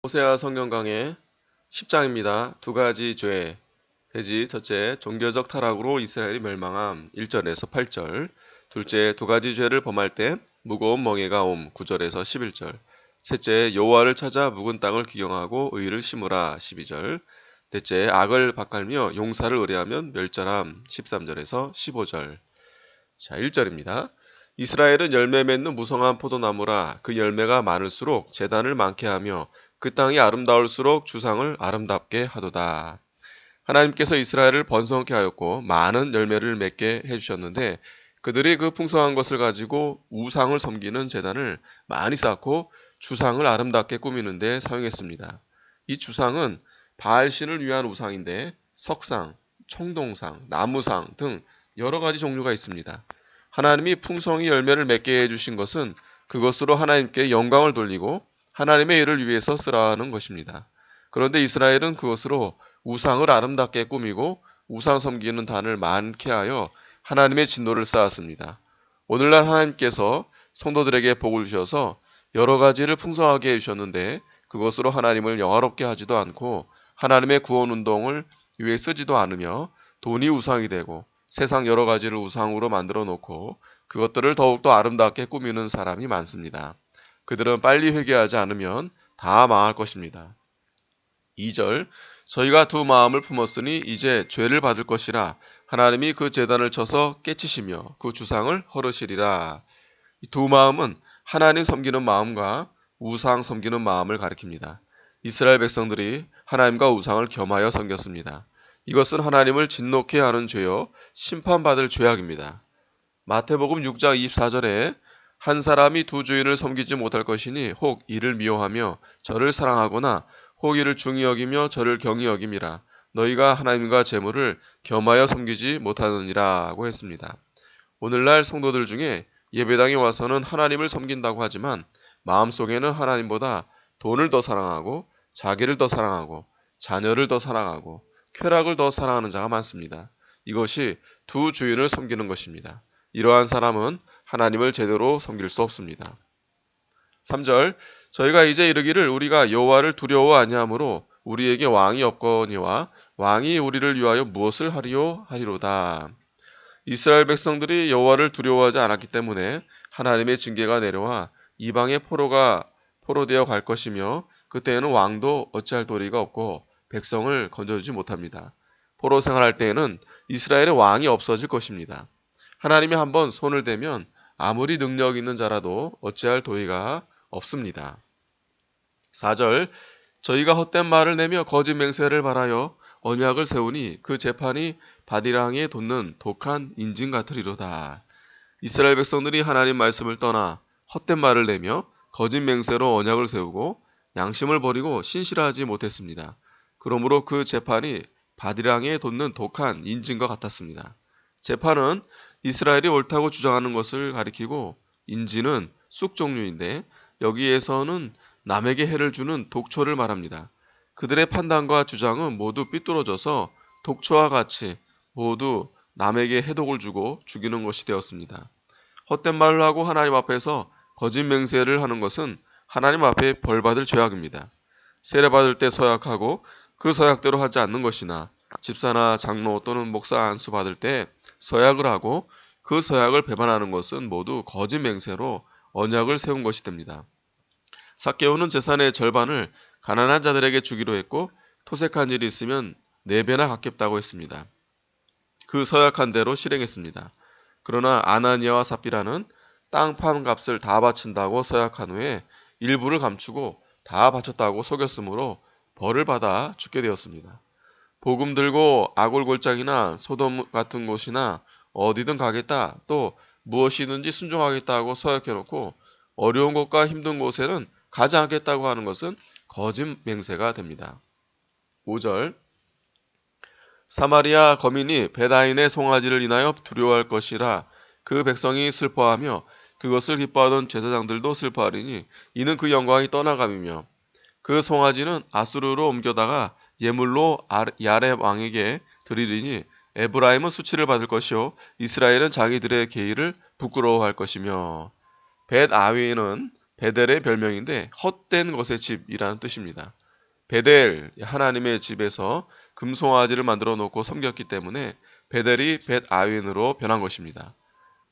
호세아 성경 강의 10장입니다. 두 가지 죄. 대지 첫째, 종교적 타락으로 이스라엘이 멸망함 1절에서 8절. 둘째, 두 가지 죄를 범할 때 무거운 멍에가 옴 9절에서 11절. 셋째, 여호와를 찾아 묵은 땅을 기경하고 의를 심으라 12절. 넷째, 악을 바깔며 용사를 의뢰하면 멸절함 13절에서 15절. 자, 1절입니다. 이스라엘은 열매 맺는 무성한 포도나무라. 그 열매가 많을수록 재단을 많게 하며 그 땅이 아름다울수록 주상을 아름답게 하도다. 하나님께서 이스라엘을 번성케 하였고 많은 열매를 맺게 해주셨는데 그들이 그 풍성한 것을 가지고 우상을 섬기는 재단을 많이 쌓고 주상을 아름답게 꾸미는 데 사용했습니다. 이 주상은 바알신을 위한 우상인데 석상, 청동상, 나무상 등 여러 가지 종류가 있습니다. 하나님이 풍성히 열매를 맺게 해주신 것은 그것으로 하나님께 영광을 돌리고 하나님의 일을 위해서 쓰라는 것입니다. 그런데 이스라엘은 그것으로 우상을 아름답게 꾸미고 우상 섬기는 단을 많게 하여 하나님의 진노를 쌓았습니다. 오늘날 하나님께서 성도들에게 복을 주셔서 여러 가지를 풍성하게 해주셨는데 그것으로 하나님을 영화롭게 하지도 않고 하나님의 구원 운동을 위해 쓰지도 않으며 돈이 우상이 되고 세상 여러 가지를 우상으로 만들어 놓고 그것들을 더욱더 아름답게 꾸미는 사람이 많습니다. 그들은 빨리 회개하지 않으면 다 망할 것입니다. 2절 저희가 두 마음을 품었으니 이제 죄를 받을 것이라 하나님이 그 제단을 쳐서 깨치시며 그 주상을 헐으시리라. 이 두 마음은 하나님 섬기는 마음과 우상 섬기는 마음을 가리킵니다. 이스라엘 백성들이 하나님과 우상을 겸하여 섬겼습니다. 이것은 하나님을 진노케 하는 죄요 심판받을 죄악입니다. 마태복음 6장 24절에 한 사람이 두 주인을 섬기지 못할 것이니 혹 이를 미워하며 저를 사랑하거나 혹 이를 중히 여기며 저를 경히 여김이라. 너희가 하나님과 재물을 겸하여 섬기지 못하느니라고 했습니다. 오늘날 성도들 중에 예배당에 와서는 하나님을 섬긴다고 하지만 마음속에는 하나님보다 돈을 더 사랑하고 자기를 더 사랑하고 자녀를 더 사랑하고 쾌락을 더 사랑하는 자가 많습니다. 이것이 두 주인을 섬기는 것입니다. 이러한 사람은 하나님을 제대로 섬길 수 없습니다. 3절 저희가 이제 이르기를 우리가 여호와를 두려워 아니하므로 우리에게 왕이 없거니와 왕이 우리를 위하여 무엇을 하리요 하리로다. 이스라엘 백성들이 여호와를 두려워하지 않았기 때문에 하나님의 징계가 내려와 이방의 포로되어 갈 것이며 그때에는 왕도 어찌할 도리가 없고 백성을 건져주지 못합니다. 포로 생활할 때에는 이스라엘의 왕이 없어질 것입니다. 하나님이 한번 손을 대면 아무리 능력 있는 자라도 어찌할 도리가 없습니다. 4절 저희가 헛된 말을 내며 거짓 맹세를 말하여 언약을 세우니 그 재판이 바디랑에 돋는 독한 인진 같으리로다. 이스라엘 백성들이 하나님 말씀을 떠나 헛된 말을 내며 거짓 맹세로 언약을 세우고 양심을 버리고 신실하지 못했습니다. 그러므로 그 재판이 바디랑에 돋는 독한 인진과 같았습니다. 재판은 이스라엘이 옳다고 주장하는 것을 가리키고 인지는 쑥 종류인데 여기에서는 남에게 해를 주는 독초를 말합니다. 그들의 판단과 주장은 모두 삐뚤어져서 독초와 같이 모두 남에게 해독을 주고 죽이는 것이 되었습니다. 헛된 말을 하고 하나님 앞에서 거짓 맹세를 하는 것은 하나님 앞에 벌받을 죄악입니다. 세례받을 때 서약하고 그 서약대로 하지 않는 것이나 집사나 장로 또는 목사 안수 받을 때 서약을 하고 그 서약을 배반하는 것은 모두 거짓 맹세로 언약을 세운 것이 됩니다. 삭개오는 재산의 절반을 가난한 자들에게 주기로 했고 토색한 일이 있으면 4배나 갚겠다고 했습니다. 그 서약한 대로 실행했습니다. 그러나 아나니아와 삽비라는 땅 판 값을 다 바친다고 서약한 후에 일부를 감추고 다 바쳤다고 속였으므로 벌을 받아 죽게 되었습니다. 복음 들고 아골골장이나 소돔 같은 곳이나 어디든 가겠다 또 무엇이든지 순종하겠다고 서약해놓고 어려운 곳과 힘든 곳에는 가지 않겠다고 하는 것은 거짓 맹세가 됩니다. 5절 사마리아 거민이 베다인의 송아지를 인하여 두려워할 것이라 그 백성이 슬퍼하며 그것을 기뻐하던 제사장들도 슬퍼하리니 이는 그 영광이 떠나감이며 그 송아지는 아수르로 옮겨다가 예물로 야렙 왕에게 드리리니 에브라임은 수치를 받을 것이요 이스라엘은 자기들의 계의를 부끄러워할 것이며 벳 아위는 베델의 별명인데 헛된 것의 집이라는 뜻입니다. 베델, 하나님의 집에서 금송아지를 만들어 놓고 섬겼기 때문에 베델이 벳아웬으로 변한 것입니다.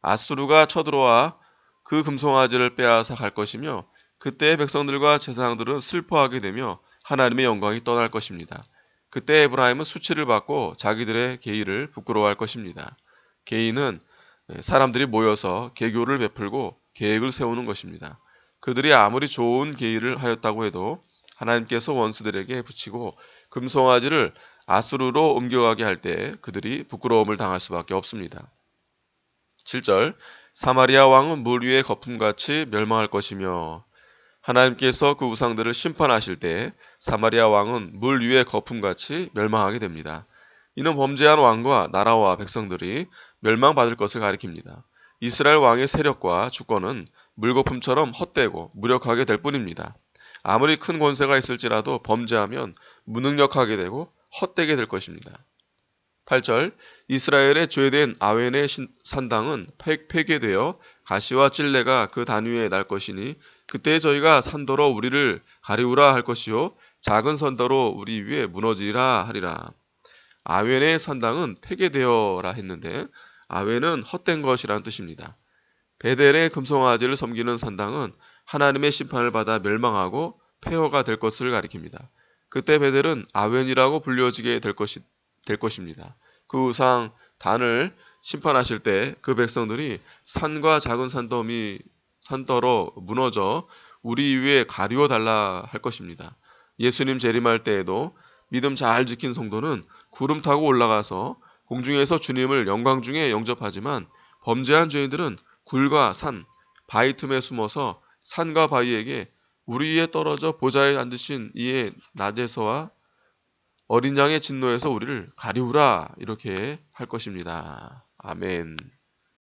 아수르가 쳐들어와 그 금송아지를 빼앗아 갈 것이며 그때의 백성들과 제사장들은 슬퍼하게 되며 하나님의 영광이 떠날 것입니다. 그때 에브라임은 수치를 받고 자기들의 계의를 부끄러워할 것입니다. 계의는 사람들이 모여서 계교를 베풀고 계획을 세우는 것입니다. 그들이 아무리 좋은 계의를 하였다고 해도 하나님께서 원수들에게 붙이고 금송아지를 아수르로 옮겨가게 할 때 그들이 부끄러움을 당할 수밖에 없습니다. 7절 사마리아 왕은 물 위의 거품같이 멸망할 것이며 하나님께서 그 우상들을 심판하실 때 사마리아 왕은 물 위의 거품같이 멸망하게 됩니다. 이는 범죄한 왕과 나라와 백성들이 멸망받을 것을 가리킵니다. 이스라엘 왕의 세력과 주권은 물거품처럼 헛되고 무력하게 될 뿐입니다. 아무리 큰 권세가 있을지라도 범죄하면 무능력하게 되고 헛되게 될 것입니다. 8절 이스라엘의 죄된 아웬의 산당은 폐괴되어 가시와 찔레가 그 단 위에 날 것이니 그때 저희가 산더러 우리를 가리우라 할 것이요 작은 산더러 우리 위에 무너지리라 하리라. 아웬의 산당은 폐괴되어라 했는데 아웬은 헛된 것이라는 뜻입니다. 베델의 금송아지를 섬기는 산당은 하나님의 심판을 받아 멸망하고 폐허가 될 것을 가리킵니다. 그때 베델은 아웬이라고 불려지게 될 것입니다. 그 우상 단을 심판하실 때 그 백성들이 산과 작은 산더러 무너져 우리 위에 가리워 달라 할 것입니다. 예수님 재림할 때에도 믿음 잘 지킨 성도는 구름 타고 올라가서 공중에서 주님을 영광 중에 영접하지만 범죄한 죄인들은 굴과 산, 바위 틈에 숨어서 산과 바위에게 우리 위에 떨어져 보좌에 앉으신 이의 낮에서와 어린 양의 진노에서 우리를 가리우라 이렇게 할 것입니다. 아멘.